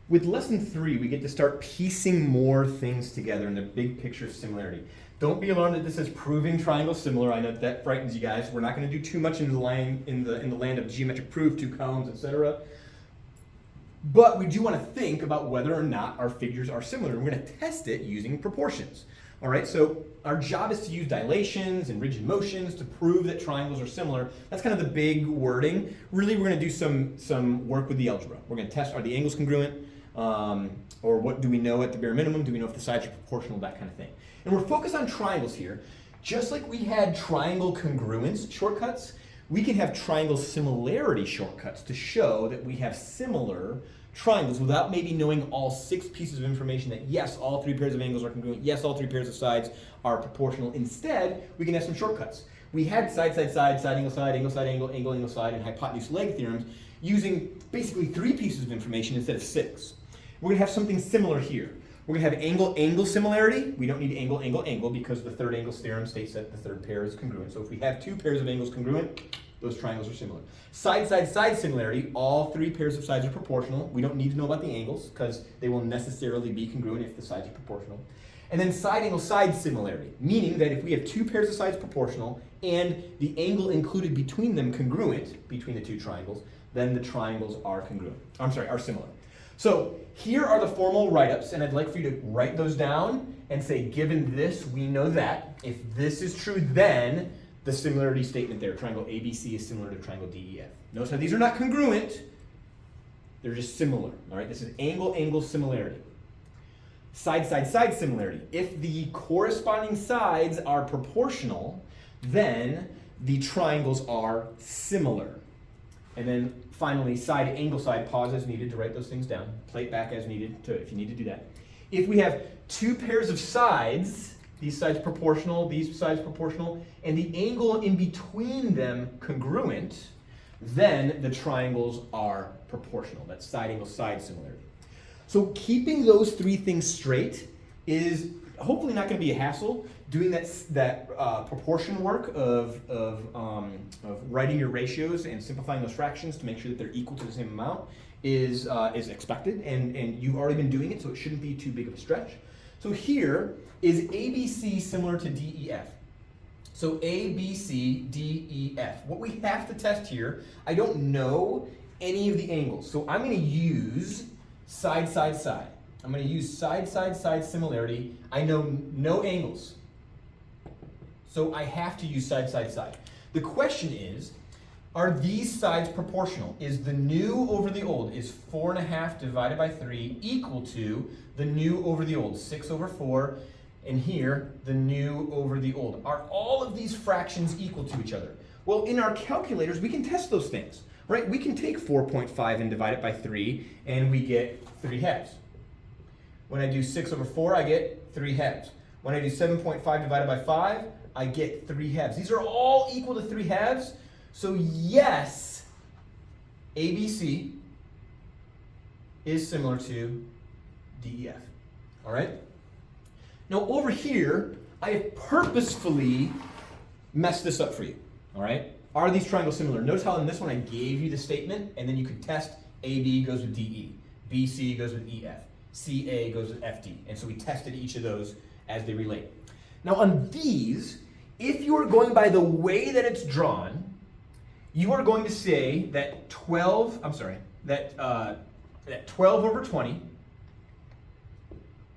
With lesson 3, we get to start piecing more things together in the big picture of similarity. Don't be alarmed that this is proving triangles similar. I know that frightens you guys. We're not going to do too much in the land of geometric proof, 2 columns, etc. But we do want to think about whether or not our figures are similar. We're going to test it using proportions. All right, so our job is to use dilations and rigid motions to prove that triangles are similar. That's kind of the big wording. Really, we're going to do some work with the algebra. We're going to test, are the angles congruent? Or what do we know at the bare minimum? Do we know if the sides are proportional, that kind of thing. And we're focused on triangles here. Just like we had triangle congruence shortcuts, we can have triangle similarity shortcuts to show that we have similar triangles without maybe knowing all 6 pieces of information that yes, all 3 pairs of angles are congruent, yes, all 3 pairs of sides are proportional. Instead, we can have some shortcuts. We had side, side, side, side, angle, angle, angle, angle, side, and hypotenuse leg theorems using basically 3 pieces of information instead of 6. We're going to have something similar here. We're going to have angle, angle similarity. We don't need angle, angle, angle because the third angles theorem states that the third pair is congruent. So if we have 2 pairs of angles congruent, those triangles are similar. Side, side, side similarity. All 3 pairs of sides are proportional. We don't need to know about the angles because they will necessarily be congruent if the sides are proportional. And then side angle side similarity, meaning that if we have 2 pairs of sides proportional and the angle included between them congruent between the 2 triangles, then the triangles are congruent. Are similar. So here are the formal write-ups, and I'd like for you to write those down and say, given this, we know that. If this is true, then the similarity statement there, triangle ABC is similar to triangle DEF. Notice how these are not congruent, they're just similar. All right, this is angle, angle similarity. Side, side, side similarity. If the corresponding sides are proportional, then the triangles are similar. And then finally, side, angle, side, pause as needed to write those things down. Play it back as needed if you need to do that. If we have 2 pairs of sides, these sides proportional, these sides proportional, and the angle in between them congruent, then the triangles are proportional. That's side, angle, side similarity. So keeping those 3 things straight is hopefully not going to be a hassle. Doing that proportion work of writing your ratios and simplifying those fractions to make sure that they're equal to the same amount is expected, and you've already been doing it, so it shouldn't be too big of a stretch. So here is ABC similar to DEF. So ABC, DEF. What we have to test here, I don't know any of the angles, so I'm going to use side, side, side. I'm going to use side, side, side similarity. I know no angles, so I have to use side, side, side. The question is, are these sides proportional? Is the new over the old, is 4.5 divided by 3 equal to the new over the old, 6 over 4, and here, the new over the old? Are all of these fractions equal to each other? Well, in our calculators, we can test those things, right? We can take 4.5 and divide it by 3, and we get 3 halves. When I do 6 over 4, I get 3 halves. When I do 7.5 divided by 5, I get 3 halves. These are all equal to 3 halves. So yes, ABC is similar to DEF. All right? Now over here, I have purposefully messed this up for you. All right? Are these triangles similar? Notice how in this one I gave you the statement, and then you could test AB goes with DE, BC goes with EF, CA goes with FD. And so we tested each of those as they relate. Now on these, if you are going by the way that it's drawn, you are going to say that 12 over 20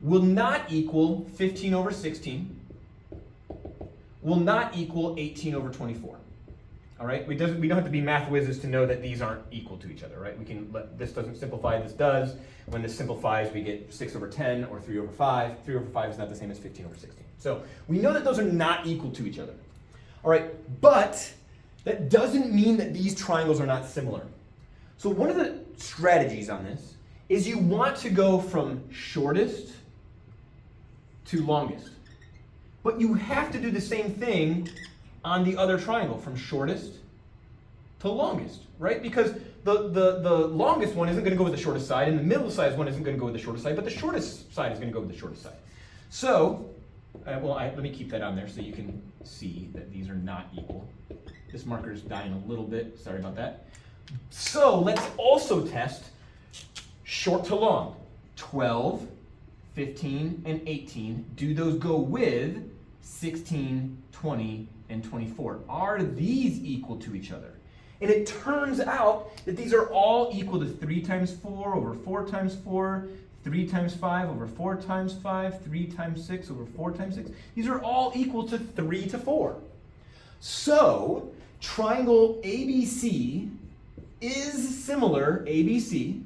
will not equal 15 over 16, will not equal 18 over 24. All right, we don't have to be math whizzes to know that these aren't equal to each other, right? We can this doesn't simplify, this does. When this simplifies, we get 6 over 10 or 3 over 5. 3 over 5 is not the same as 15 over 16. So we know that those are not equal to each other. All right, but that doesn't mean that these triangles are not similar. So one of the strategies on this is you want to go from shortest to longest. But you have to do the same thing on the other triangle, from shortest to longest, right? Because the longest one isn't going to go with the shortest side, and the middle sized one isn't going to go with the shortest side, but the shortest side is going to go with the shortest side. So, let me keep that on there so you can see that these are not equal. This marker is dying a little bit, sorry about that. So let's also test short to long, 12, 15, and 18. Do those go with 16, 20, and 24? Are these equal to each other? And it turns out that these are all equal to 3 times 4 over 4 times 4, 3 times 5 over 4 times 5, 3 times 6 over 4 times 6. These are all equal to 3 to 4. So, triangle ABC is similar, ABC,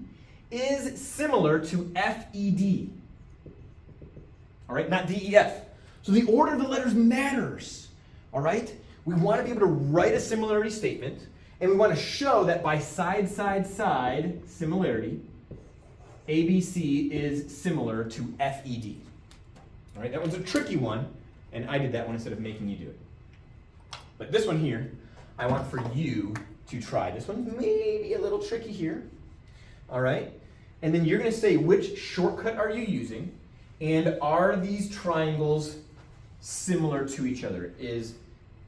is similar to FED. All right, not DEF. So the order of the letters matters. All right? We want to be able to write a similarity statement, and we want to show that by side, side, side similarity, ABC is similar to FED. All right, that one's a tricky one, and I did that one instead of making you do it. But this one here, I want for you to try. This one's maybe a little tricky here. All right? And then you're going to say which shortcut are you using, and are these triangles similar to each other?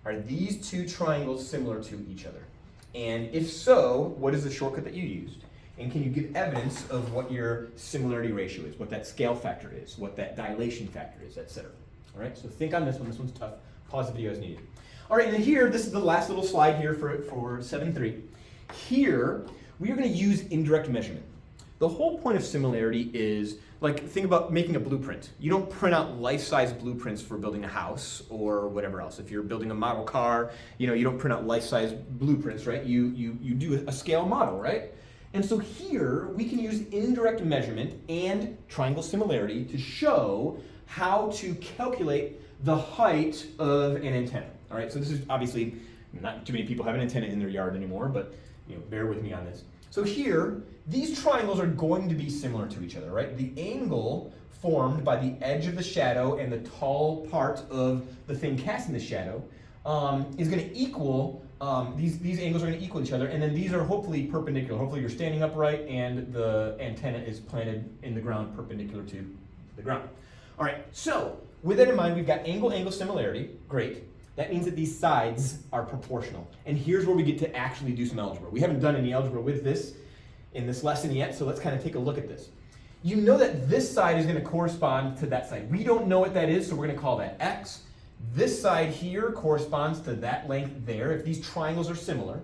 Are these two triangles similar to each other? And if so, what is the shortcut that you used? And can you give evidence of what your similarity ratio is, what that scale factor is, what that dilation factor is, etc. All right, so think on this one. This one's tough. Pause the video as needed. All right, and then here, this is the last little slide here for 7.3. Here, we are going to use indirect measurement. The whole point of similarity is, like, think about making a blueprint. You don't print out life-size blueprints for building a house or whatever else. If you're building a model car, you don't print out life-size blueprints, right? You do a scale model, right? And so here, we can use indirect measurement and triangle similarity to show how to calculate the height of an antenna. All right, so this is obviously, not too many people have an antenna in their yard anymore, but bear with me on this. So here, these triangles are going to be similar to each other, right? The angle formed by the edge of the shadow and the tall part of the thing casting the shadow is going to equal, these angles are going to equal each other, and then these are hopefully perpendicular. Hopefully you're standing upright and the antenna is planted in the ground perpendicular to the ground. All right, so with that in mind, we've got angle-angle similarity. Great. That means that these sides are proportional. And here's where we get to actually do some algebra. We haven't done any algebra with this in this lesson yet, so let's kind of take a look at this. You know that this side is going to correspond to that side. We don't know what that is, so we're going to call that x. This side here corresponds to that length there. If these triangles are similar,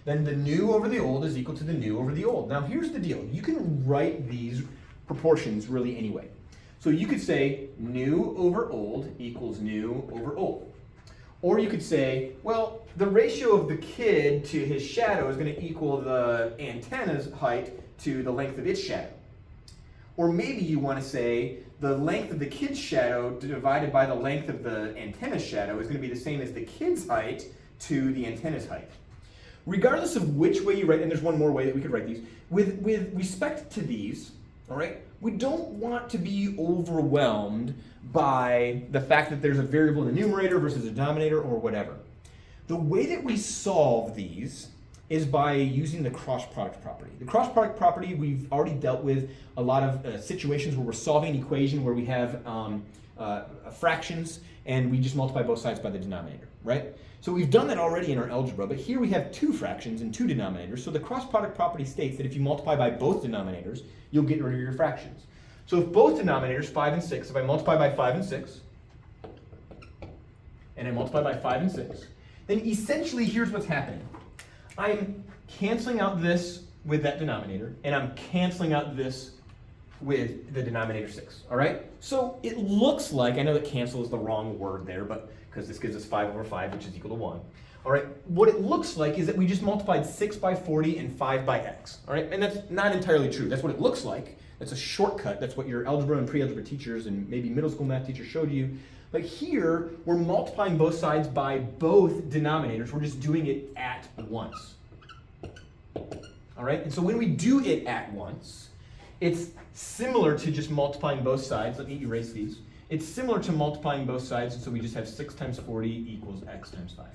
then the new over the old is equal to the new over the old. Now here's the deal. You can write these proportions really any way. So you could say new over old equals new over old. Or you could say, well, the ratio of the kid to his shadow is going to equal the antenna's height to the length of its shadow. Or maybe you want to say the length of the kid's shadow divided by the length of the antenna's shadow is going to be the same as the kid's height to the antenna's height. Regardless of which way you write, and there's one more way that we could write these, with respect to these, all right, we don't want to be overwhelmed by the fact that there's a variable in the numerator versus a denominator or whatever. The way that we solve these is by using the cross product property. The cross product property, we've already dealt with a lot of situations where we're solving an equation where we have fractions and we just multiply both sides by the denominator, right? So we've done that already in our algebra, but here we have two fractions and two denominators. So the cross product property states that if you multiply by both denominators, you'll get rid of your fractions. So if both denominators, 5 and 6, if I multiply by 5 and 6, and I multiply by 5 and 6, then essentially here's what's happening. I'm canceling out this with that denominator, and I'm canceling out this with the denominator 6, all right? So it looks like, I know that cancel is the wrong word there, but because this gives us 5 over 5, which is equal to 1. All right, what it looks like is that we just multiplied 6 by 40 and 5 by x, all right? And that's not entirely true. That's what it looks like. That's a shortcut. That's what your algebra and pre-algebra teachers and maybe middle school math teachers showed you. But here, we're multiplying both sides by both denominators. We're just doing it at once. All right, and so when we do it at once, it's similar to just multiplying both sides. Let me erase these. It's similar to multiplying both sides, and so we just have 6 times 40 equals x times 5.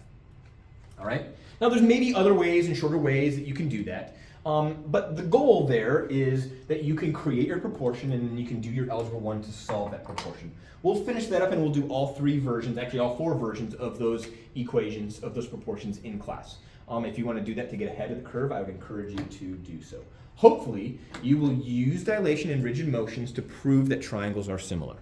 All right? Now, there's maybe other ways and shorter ways that you can do that. But the goal there is that you can create your proportion and then you can do your Algebra 1 to solve that proportion. We'll finish that up and we'll do all 3 versions, actually all 4 versions of those equations, of those proportions in class. If you want to do that to get ahead of the curve, I would encourage you to do so. Hopefully, you will use dilation and rigid motions to prove that triangles are similar.